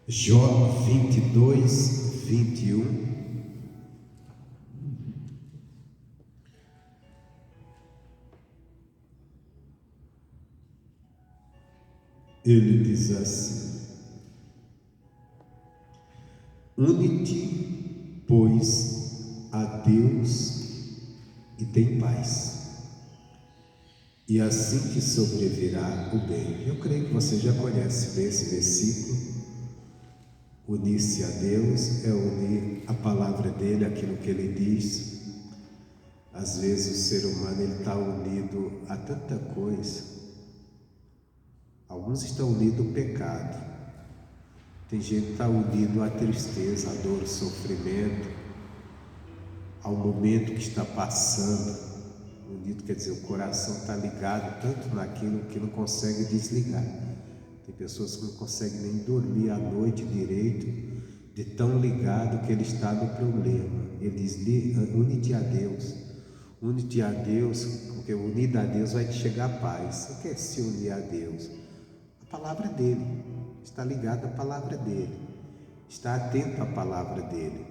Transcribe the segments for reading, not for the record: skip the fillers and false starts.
Jó 22, 21. Ele diz assim: une-te, pois, a Deus e tem paz, e assim te sobrevirá o bem. Eu creio que você já conhece bem esse versículo. Unir-se a Deus é unir a palavra dele, aquilo que ele diz. Às vezes o ser humano está unido a tanta coisa. Alguns estão unidos ao pecado. Tem gente que está unido à tristeza, à dor, ao sofrimento, ao momento que está passando. Unido quer dizer, o coração está ligado tanto naquilo que não consegue desligar. Tem pessoas que não conseguem nem dormir à noite direito, de tão ligado que ele está no problema. Ele diz: une-te a Deus. Une-te a Deus, porque unido a Deus vai te chegar a paz. Você quer se unir a Deus? A palavra dele, está ligado à palavra dele, está atento à palavra dele.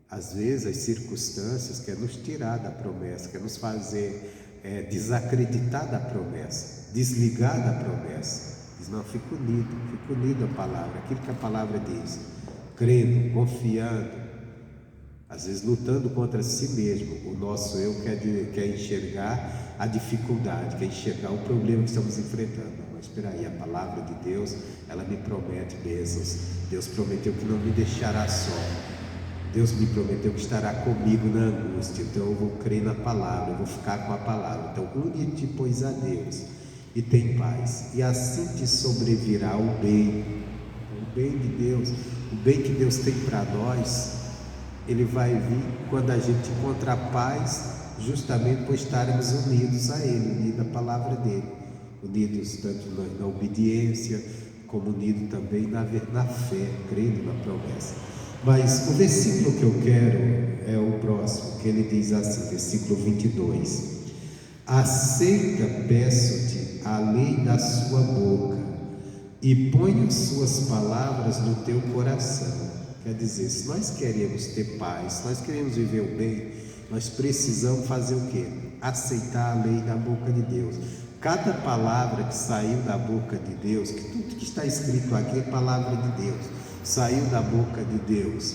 Às vezes as circunstâncias querem nos tirar da promessa, querem nos fazer desacreditar da promessa, desligar da promessa. Diz: não, fica unido à palavra, aquilo que a palavra diz, crendo, confiando, às vezes lutando contra si mesmo. O nosso eu quer enxergar a dificuldade, quer enxergar o problema que estamos enfrentando. Mas espera aí, a palavra de Deus, ela me promete bênçãos. Deus prometeu que não me deixará só. Deus me prometeu que estará comigo na angústia. Então eu vou crer na palavra, eu vou ficar com a palavra. Então une-te, pois, a Deus e tem paz, e assim te sobrevirá o bem. O bem de Deus, o bem que Deus tem para nós, ele vai vir quando a gente encontrar a paz, justamente por estarmos unidos a Ele, unidos à palavra dele, unidos tanto na obediência, como unidos também na fé, crendo na promessa. Mas o versículo que eu quero é o próximo, que ele diz assim, versículo 22: aceita, peço-te, a lei da sua boca, e põe as suas palavras no teu coração. Quer dizer, se nós queremos ter paz, se nós queremos viver o bem, nós precisamos fazer o quê? Aceitar a lei da boca de Deus. Cada palavra que saiu da boca de Deus, que tudo que está escrito aqui é palavra de Deus, saiu da boca de Deus,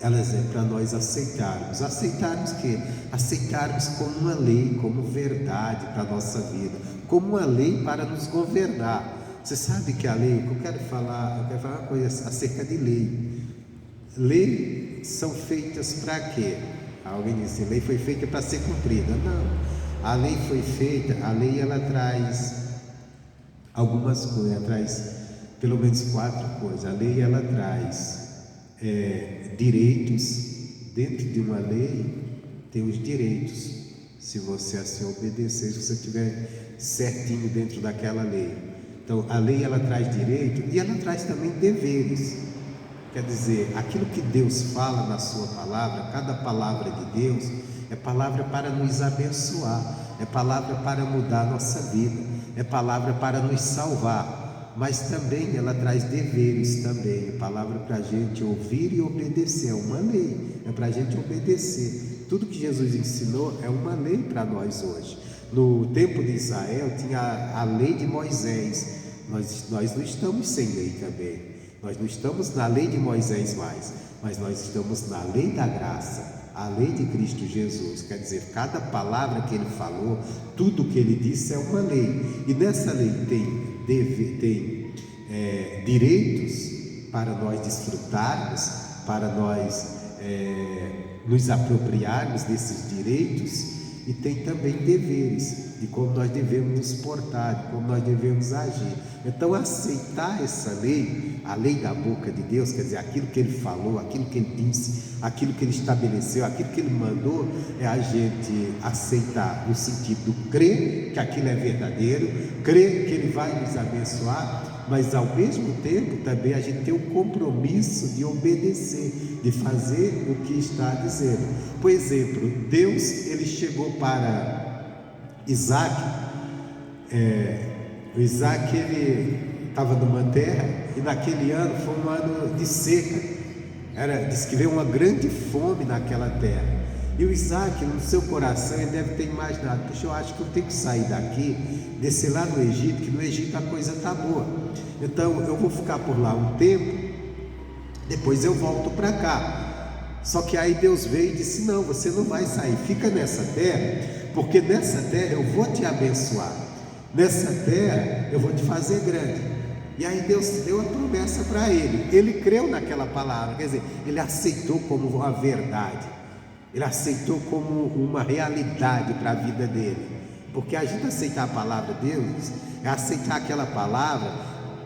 elas é para nós aceitarmos. Aceitarmos o quê? Aceitarmos como uma lei, como verdade para a nossa vida, como uma lei para nos governar. Você sabe que a lei, eu quero falar uma coisa acerca de lei. Leis são feitas para quê? Alguém diz assim: lei foi feita para ser cumprida. Não, a lei foi feita, a lei ela traz algumas coisas, ela traz pelo menos 4 coisas. A lei ela traz direitos. Dentro de uma lei tem os direitos, se você assim obedecer, se você estiver certinho dentro daquela lei. Então a lei ela traz direito e ela traz também deveres. Quer dizer, aquilo que Deus fala na sua palavra, cada palavra de Deus é palavra para nos abençoar, é palavra para mudar a nossa vida, é palavra para nos salvar, mas também ela traz deveres também, é palavra para a gente ouvir e obedecer. É uma lei, é para a gente obedecer. Tudo que Jesus ensinou é uma lei para nós hoje. No tempo de Israel tinha a lei de Moisés. Nós não estamos sem lei também. Nós não estamos na lei de Moisés mais, mas nós estamos na lei da graça, a lei de Cristo Jesus. Quer dizer, cada palavra que ele falou, tudo que ele disse é uma lei. E nessa lei tem direitos para nós desfrutarmos, para nós nos apropriarmos desses direitos. E tem também deveres, de como nós devemos nos portar, de como nós devemos agir. Então aceitar essa lei, a lei da boca de Deus, quer dizer, aquilo que ele falou, aquilo que ele disse, aquilo que ele estabeleceu, aquilo que ele mandou, é a gente aceitar no sentido de crer que aquilo é verdadeiro, crer que ele vai nos abençoar, mas ao mesmo tempo também a gente tem o compromisso de obedecer, de fazer o que está dizendo. Por exemplo, Deus ele chegou para Isaac, Isaac ele estava numa terra e naquele ano foi um ano de seca. Diz que veio uma grande fome naquela terra. E o Isaac, no seu coração, ele deve ter imaginado: puxa, eu acho que eu tenho que sair daqui, descer lá no Egito, que no Egito a coisa está boa. Então eu vou ficar por lá um tempo, depois eu volto para cá. Só que aí Deus veio e disse: não, você não vai sair, fica nessa terra, porque nessa terra eu vou te abençoar, nessa terra eu vou te fazer grande. E aí Deus deu a promessa para ele creu naquela palavra, quer dizer, ele aceitou como uma verdade, ele aceitou como uma realidade para a vida dele. Porque a gente aceitar a palavra de Deus é aceitar aquela palavra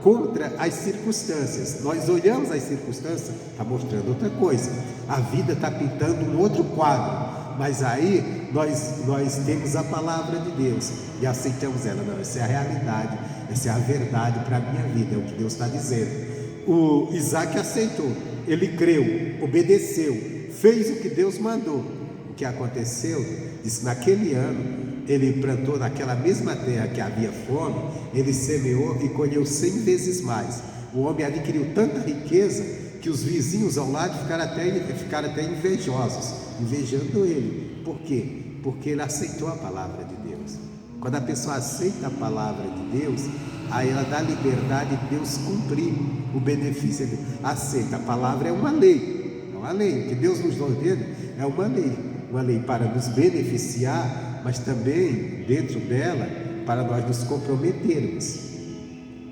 contra as circunstâncias. Nós olhamos as circunstâncias, está mostrando outra coisa, a vida está pintando um outro quadro, mas aí nós temos a palavra de Deus e aceitamos ela. Não, essa é a realidade, essa é a verdade para a minha vida, é o que Deus está dizendo. O Isaac aceitou, ele creu, obedeceu, fez o que Deus mandou. O que aconteceu? Diz que naquele ano ele plantou naquela mesma terra que havia fome, ele semeou e colheu 100 vezes mais. O homem adquiriu tanta riqueza que os vizinhos ao lado ficaram até invejosos, invejando ele. Por quê? Porque ele aceitou a palavra de Deus. Quando a pessoa aceita a palavra de Deus, aí ela dá liberdade de Deus cumprir o benefício. Aceita, a palavra é uma lei, o que Deus nos ordena é uma lei para nos beneficiar, mas também dentro dela para nós nos comprometermos.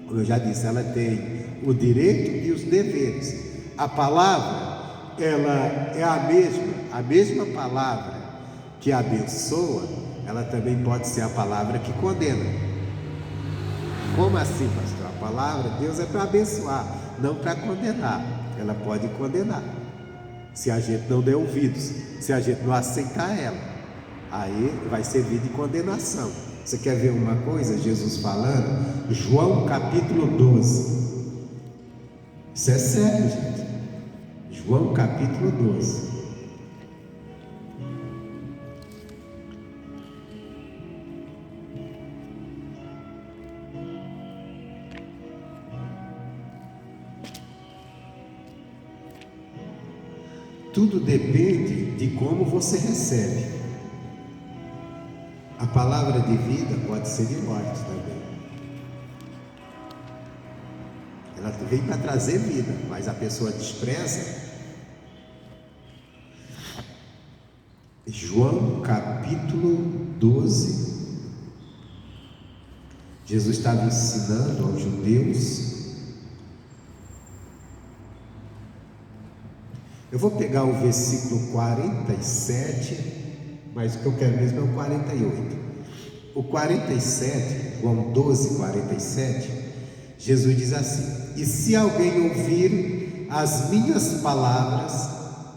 Como eu já disse, ela tem o direito e os deveres. A palavra, ela é a mesma palavra que abençoa, ela também pode ser a palavra que condena. Como assim, pastor? A palavra de Deus é para abençoar, não para condenar. Ela pode condenar, se a gente não der ouvidos, se a gente não aceitar ela, aí vai servir de condenação. Você quer ver uma coisa? Jesus falando, João capítulo 12, isso é sério, gente. João capítulo 12. Tudo depende de como você recebe. A palavra de vida pode ser de morte também. Ela vem para trazer vida, mas a pessoa despreza. João capítulo 12. Jesus estava ensinando aos judeus. Eu vou pegar o versículo 47, mas o que eu quero mesmo é o 48. O 47, João 12, 47, Jesus diz assim: e se alguém ouvir as minhas palavras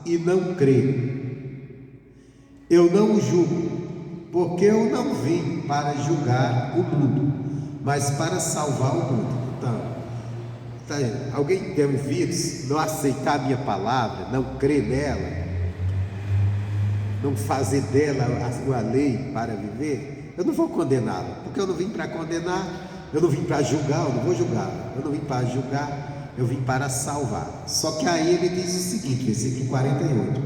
e não crer, eu não o julgo, porque eu não vim para julgar o mundo, mas para salvar o mundo. Então, alguém der ouvidos, não aceitar a minha palavra, não crer nela, não fazer dela a sua lei para viver, eu não vou condená-lo, porque eu não vim para condenar, eu não vim para julgar, eu não vou julgar, eu não vim para julgar, eu vim para salvar. Só que aí ele diz o seguinte, versículo 48: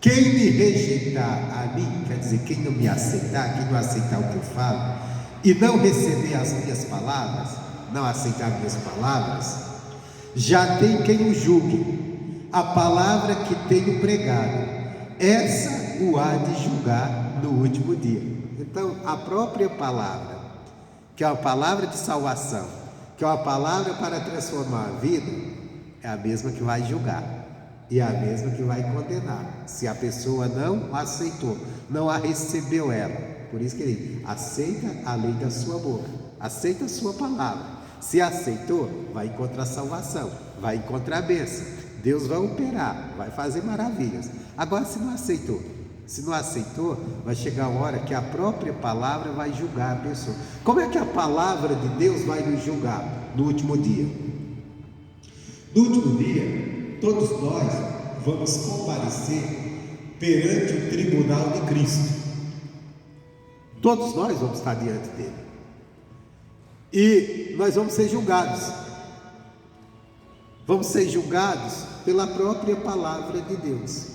quem me rejeitar a mim, quer dizer, quem não me aceitar, quem não aceitar o que eu falo, e não receber as minhas palavras, não aceitar minhas palavras, já tem quem o julgue. A palavra que tenho pregado, essa o há de julgar no último dia. Então, a própria palavra, que é uma palavra de salvação, que é uma palavra para transformar a vida, é a mesma que vai julgar, e é a mesma que vai condenar, se a pessoa não aceitou, não a recebeu ela. Por isso que ele diz: aceita a lei da sua boca, aceita a sua palavra. Se aceitou, vai encontrar salvação, vai encontrar a bênção, Deus vai operar, vai fazer maravilhas. Agora, se não aceitou, vai chegar a hora que a própria palavra vai julgar a pessoa. Como é que a palavra de Deus vai nos julgar no último dia? No último dia, todos nós vamos comparecer perante o tribunal de Cristo. Todos nós vamos estar diante dele. E nós vamos ser julgados. Vamos ser julgados pela própria palavra de Deus.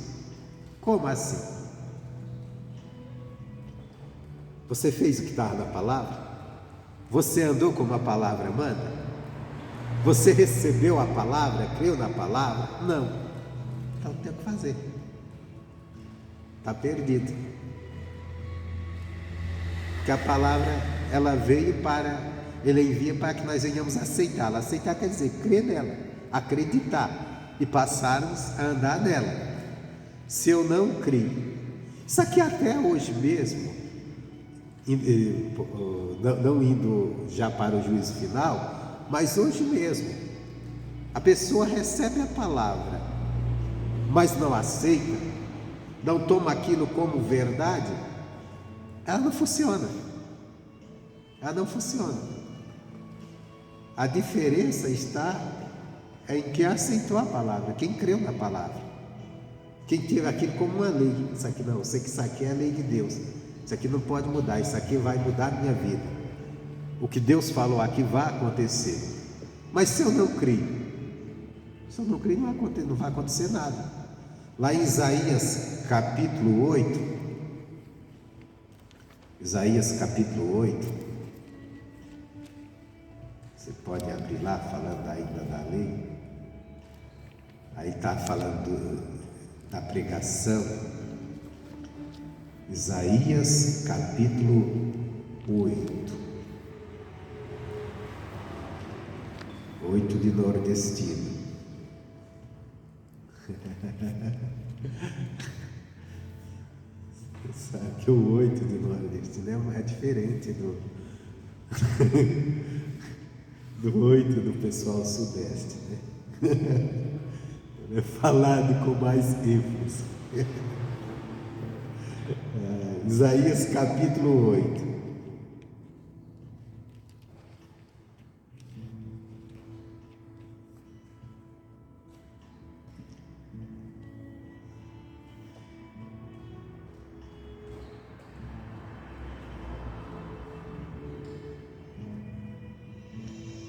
Como assim? Você fez o que estava na palavra? Você andou como a palavra manda? Você recebeu a palavra, creu na palavra? Não. Então tem o que fazer. Está perdido. Porque a palavra, ela envia para que nós venhamos aceitá-la. Aceitar quer dizer crer nela, acreditar e passarmos a andar nela. Se eu não crio, isso aqui até hoje mesmo, não indo já para o juízo final, mas hoje mesmo, a pessoa recebe a palavra, mas não aceita, não toma aquilo como verdade, ela não funciona. Ela não funciona. A diferença está em quem aceitou a palavra, quem creu na palavra, quem teve aquilo como uma lei. Isso aqui não, eu sei que isso aqui é a lei de Deus, isso aqui não pode mudar, isso aqui vai mudar a minha vida, o que Deus falou aqui vai acontecer. Mas se eu não crio, não vai acontecer nada. Lá em Isaías capítulo 8, você pode abrir lá, falando ainda da lei. Aí está falando da pregação. Isaías capítulo 8 de nordestino. Sabe que o 8 de nordestino é diferente do 8 do pessoal sudeste, né? É falado com mais ênfase. Isaías capítulo 8.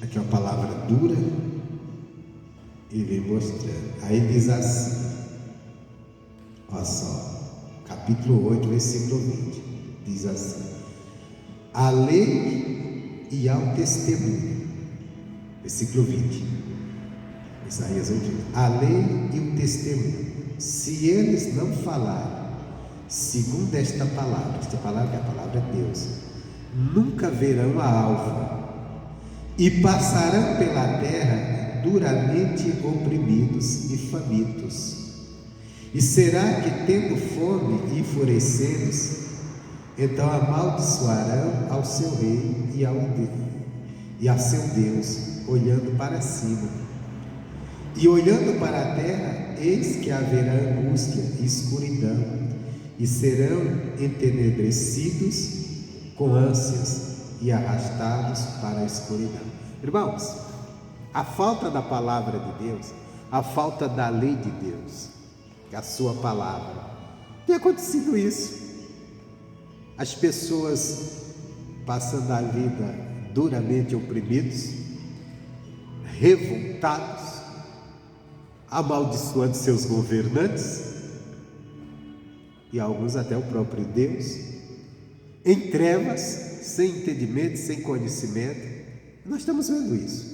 Aqui é uma palavra dura e vem mostrando. Aí diz assim, olha só, capítulo 8, versículo 20, diz assim: a lei e ao testemunho, versículo 20, Isaías 8, a lei e o testemunho, se eles não falarem segundo esta palavra é a palavra de Deus, nunca verão a alva, e passarão pela terra duramente oprimidos e famintos. E será que, tendo fome e enfurecendo, então amaldiçoarão ao seu rei e a seu Deus, olhando para cima. E olhando para a terra, eis que haverá angústia e escuridão, e serão entenebrecidos com ânsias e arrastados para a escuridão. Irmãos, a falta da palavra de Deus, a falta da lei de Deus, que é a sua palavra, tem acontecido isso. As pessoas passando a vida duramente oprimidos, revoltados, amaldiçoando seus governantes e alguns até o próprio Deus, em trevas, sem entendimento, sem conhecimento. Nós estamos vendo isso.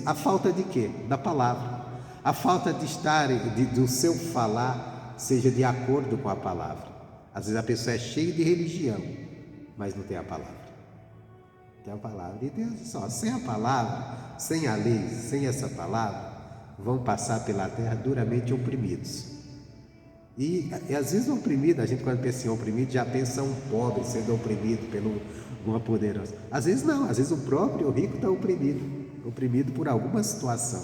A falta de quê? Da palavra. A falta de estar, do seu falar seja de acordo com a palavra. Às vezes a pessoa é cheia de religião, mas não tem a palavra. Tem a palavra de Deus só. Sem a palavra, sem a lei, sem essa palavra, vão passar pela terra duramente oprimidos. E às vezes o oprimido, a gente quando pensa em oprimido já pensa um pobre sendo oprimido por uma poderosa. Às vezes não, às vezes o próprio rico está oprimido por alguma situação,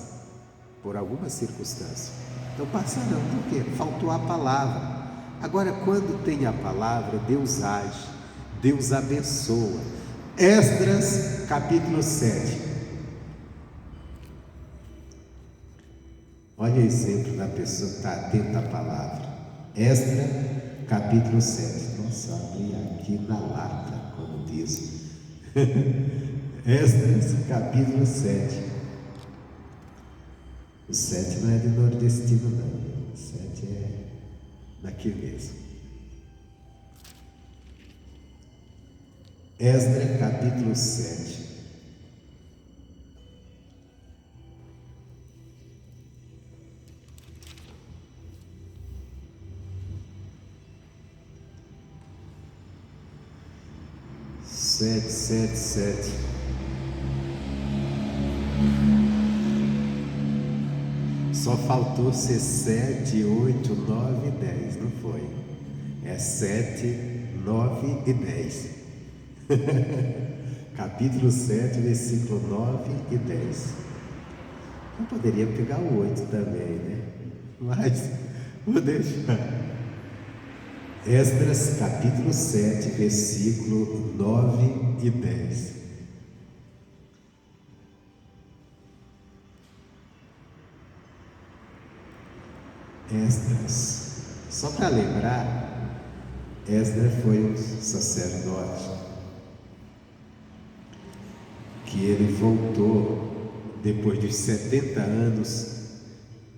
por alguma circunstância. Então passarão, por quê? Faltou a palavra. Agora, quando tem a palavra, Deus age, Deus abençoa. Esdras capítulo 7. Olha o exemplo da pessoa que está atenta à palavra. Esdras capítulo 7. Nossa, abri aqui na lata, como diz. Esdras, capítulo 7. O 7 não é de nordestino, não. O 7 é daqui mesmo. Esdras, capítulo 7. Sete. Só faltou ser 7, 8, 9 e 10, não foi? É 7, 9 e 10. Capítulo 7, versículo 9 e 10. Eu poderia pegar o 8 também, né? Mas vou deixar. Esdras, capítulo 7, versículo 9 e 10. Esdras, só para lembrar, Esdras foi um sacerdote que ele voltou depois dos 70 anos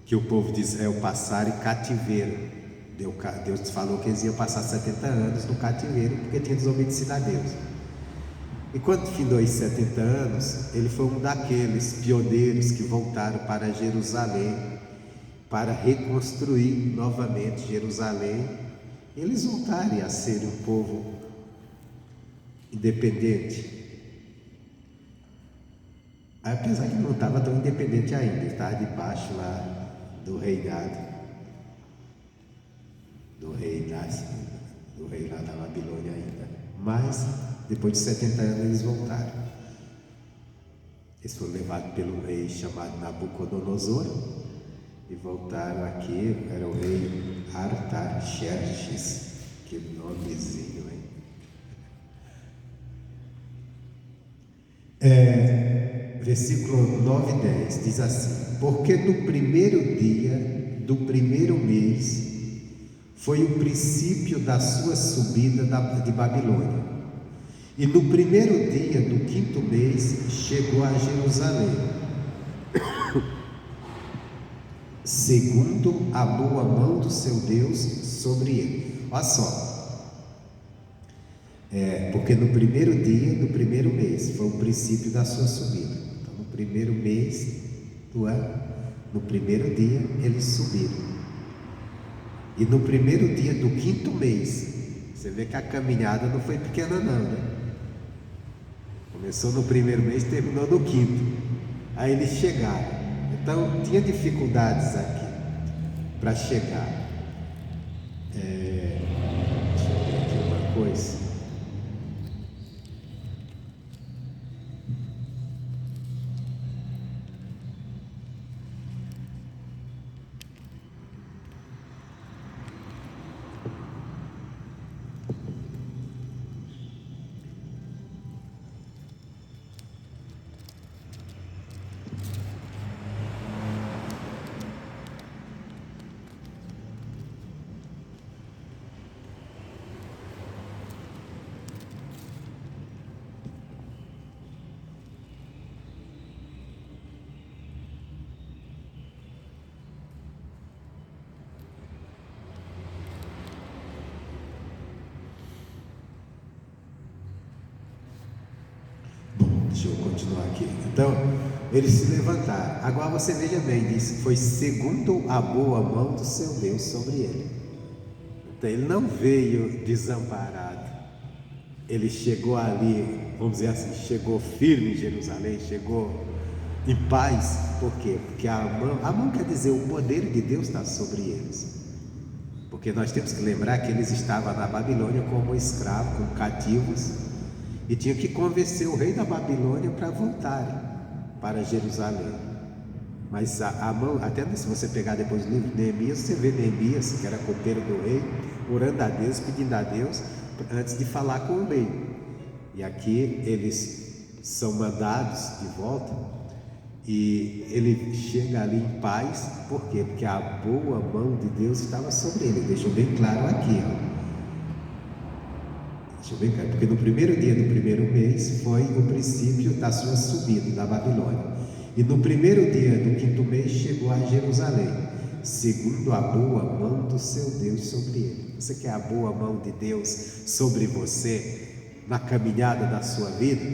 que o povo de Israel passaram em cativeiro. Deus falou que eles iam passar 70 anos no cativeiro porque tinha desobedecido a Deus. E quando findou os 70 anos, ele foi um daqueles pioneiros que voltaram para Jerusalém para reconstruir novamente Jerusalém. Eles voltarem a ser um povo independente. Apesar que não estava tão independente ainda, estava debaixo lá do reinado do rei lá da Babilônia ainda. Mas depois de 70 anos eles voltaram. Eles foram levados pelo rei chamado Nabucodonosor e voltaram aqui. Era o rei Artaxerxes. Que nomezinho, hein? Versículo 9 e 10 diz assim: porque no primeiro dia do primeiro mês foi o princípio da sua subida de Babilônia, e no primeiro dia do quinto mês chegou a Jerusalém, segundo a boa mão do seu Deus sobre ele. Olha só, porque no primeiro dia do primeiro mês foi o princípio da sua subida. Então, no primeiro mês do ano, no primeiro dia, eles subiram. E no primeiro dia do quinto mês, você vê que a caminhada não foi pequena não, né? Começou no primeiro mês, terminou no quinto. Aí eles chegaram. Então tinha dificuldades aqui para chegar. Deixa eu ver aqui uma coisa. Deixa eu continuar aqui. Então, eles se levantaram. Agora você veja bem, diz: foi segundo a boa mão do seu Deus sobre ele. Então, ele não veio desamparado. Ele chegou ali, vamos dizer assim, chegou firme em Jerusalém, chegou em paz. Por quê? Porque a mão quer dizer, o poder de Deus está sobre eles. Porque nós temos que lembrar que eles estavam na Babilônia como escravos, como cativos, e tinham que convencer o rei da Babilônia para voltarem para Jerusalém. Mas a mão, até se você pegar depois o livro de Neemias, você vê Neemias, que era copeiro do rei, orando a Deus, pedindo a Deus antes de falar com o rei. E aqui eles são mandados de volta e ele chega ali em paz. Por quê? Porque a boa mão de Deus estava sobre ele. Deixou bem claro aqui, ó. Deixa eu ver, cara, porque no primeiro dia do primeiro mês foi o princípio da sua subida da Babilônia. E no primeiro dia do quinto mês chegou a Jerusalém, segundo a boa mão do seu Deus sobre ele. Você quer a boa mão de Deus sobre você na caminhada da sua vida,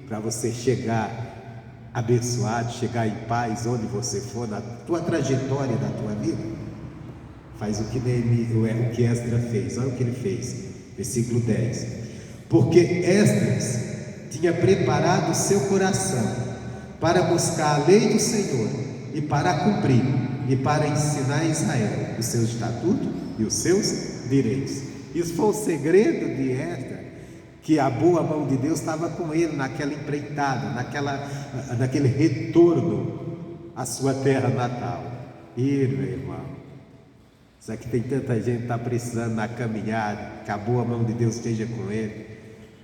para você chegar abençoado, chegar em paz onde você for, na tua trajetória da tua vida? Faz o que Esdras fez. Olha o que ele fez. Versículo 10: porque Esdras tinha preparado o seu coração para buscar a lei do Senhor e para cumprir, e para ensinar a Israel os seus estatutos e os seus direitos. Isso foi o segredo de Esdras, que a boa mão de Deus estava com ele naquela empreitada, naquele retorno à sua terra natal. E meu irmão, será que tem tanta gente que está precisando na caminhada, que a boa mão de Deus esteja com ele?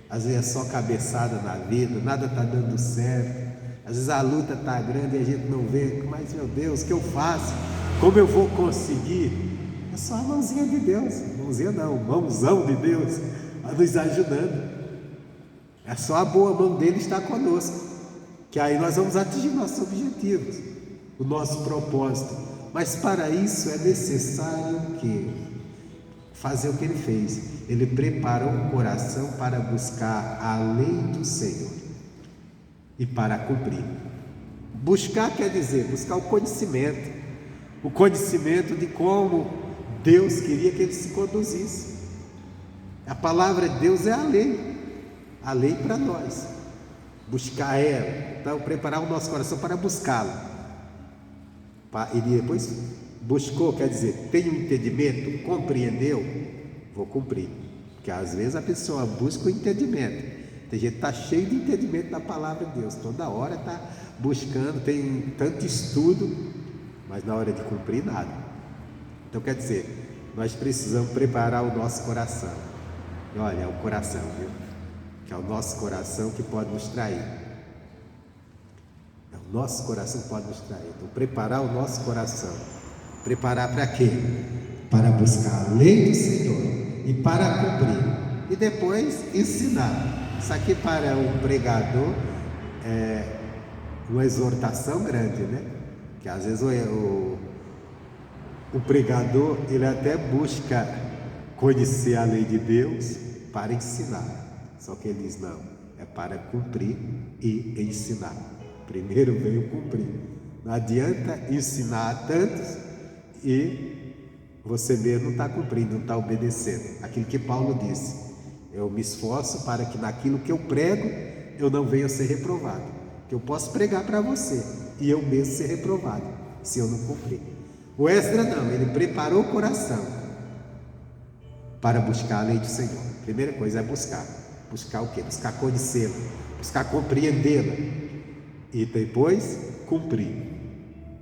Às vezes é só cabeçada na vida, nada está dando certo, às vezes a luta está grande e a gente não vê, mas meu Deus, o que eu faço? Como eu vou conseguir? É só a mãozinha de Deus, mãozinha não, mãozão de Deus nos ajudando. É só a boa mão dele estar conosco, que aí nós vamos atingir nossos objetivos, o nosso propósito. Mas para isso é necessário fazer o que ele fez. Ele preparou o coração para buscar a lei do Senhor e para cumprir. Buscar quer dizer buscar o conhecimento de como Deus queria que ele se conduzisse. A palavra de Deus é a lei para nós, buscar ela. Então, preparar o nosso coração para buscá-la. E depois buscou, quer dizer, tem um entendimento, compreendeu, vou cumprir. Porque às vezes a pessoa busca o entendimento. Tem gente que está cheio de entendimento da palavra de Deus, toda hora está buscando, tem tanto estudo, mas na hora de cumprir nada. Então quer dizer, nós precisamos preparar o nosso coração. E olha, é o coração, viu? Que é o nosso coração que pode nos trair. É o nosso coração que pode nos trair. Então preparar o nosso coração. Preparar para quê? Para buscar a lei do Senhor e para cumprir. E depois ensinar. Isso aqui para um pregador é uma exortação grande, né? Que às vezes o pregador, ele até busca conhecer a lei de Deus para ensinar. Só que ele diz, não, é para cumprir e ensinar. Primeiro veio cumprir. Não adianta ensinar a tantos e você mesmo não está cumprindo, não está obedecendo. Aquilo que Paulo disse, eu me esforço para que naquilo que eu prego, eu não venha a ser reprovado. Que eu posso pregar para você e eu mesmo ser reprovado, se eu não cumprir. O Esdras não, ele preparou o coração para buscar a lei do Senhor. Primeira coisa é buscar. Buscar o quê? Buscar conhecê-la, buscar compreendê-la e depois cumprir.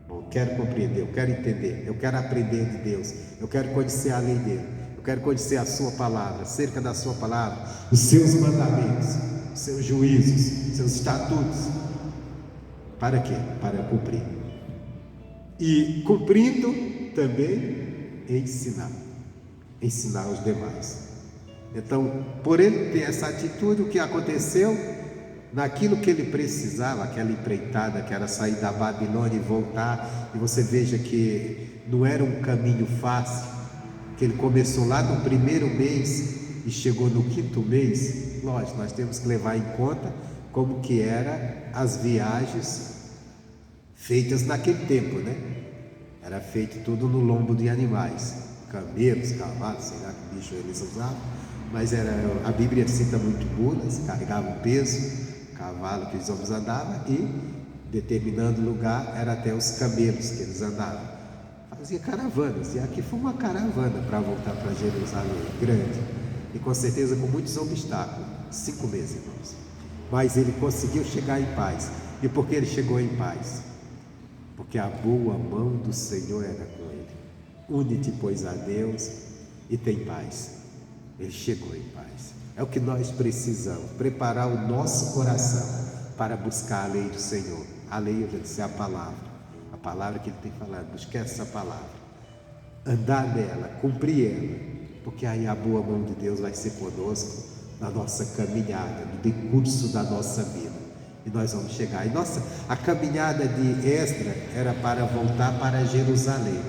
Bom, eu quero compreender, eu quero entender, eu quero aprender de Deus, eu quero conhecer a lei dele, eu quero conhecer a sua palavra, acerca da sua palavra, os seus mandamentos, os seus juízos, os seus estatutos. Para quê? Para cumprir. E cumprindo também ensinar os demais. Então, por ele ter essa atitude, o que aconteceu? Naquilo que ele precisava, aquela empreitada que era sair da Babilônia e voltar, e você veja que não era um caminho fácil, que ele começou lá no primeiro mês e chegou no quinto mês. Lógico, nós temos que levar em conta como que eram as viagens feitas naquele tempo, né? Era feito tudo no lombo de animais, camelos, cavalos, sei lá que bicho eles usavam, mas a Bíblia cita muito mulas, carregavam peso, cavalo que os homens andavam, e determinando lugar era até os camelos que eles andavam. Fazia caravanas, e aqui foi uma caravana para voltar para Jerusalém, grande, e com certeza com muitos obstáculos, 5 meses, irmãos. Mas ele conseguiu chegar em paz. E por que ele chegou em paz? Porque a boa mão do Senhor era com ele. Une-te, pois, a Deus e tem paz. Ele chegou em paz. É o que nós precisamos, preparar o nosso coração para buscar a lei do Senhor. A lei, eu já disse, é a palavra que ele tem falado. Busque essa palavra, andar nela, cumprir ela, porque aí a boa mão de Deus vai ser conosco na nossa caminhada, no decurso da nossa vida. E nós vamos chegar. E a caminhada de Esdras era para voltar para Jerusalém.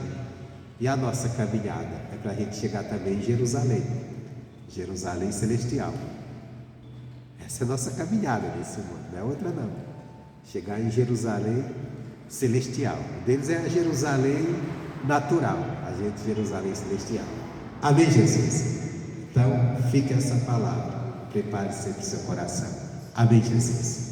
E a nossa caminhada é para a gente chegar também em Jerusalém. Jerusalém celestial. Essa é a nossa caminhada nesse mundo, não é outra não. Chegar em Jerusalém celestial. O deles é a Jerusalém natural, a gente Jerusalém celestial. Amém, Jesus? Então, fique essa palavra. Prepare sempre seu coração. Amém, Jesus?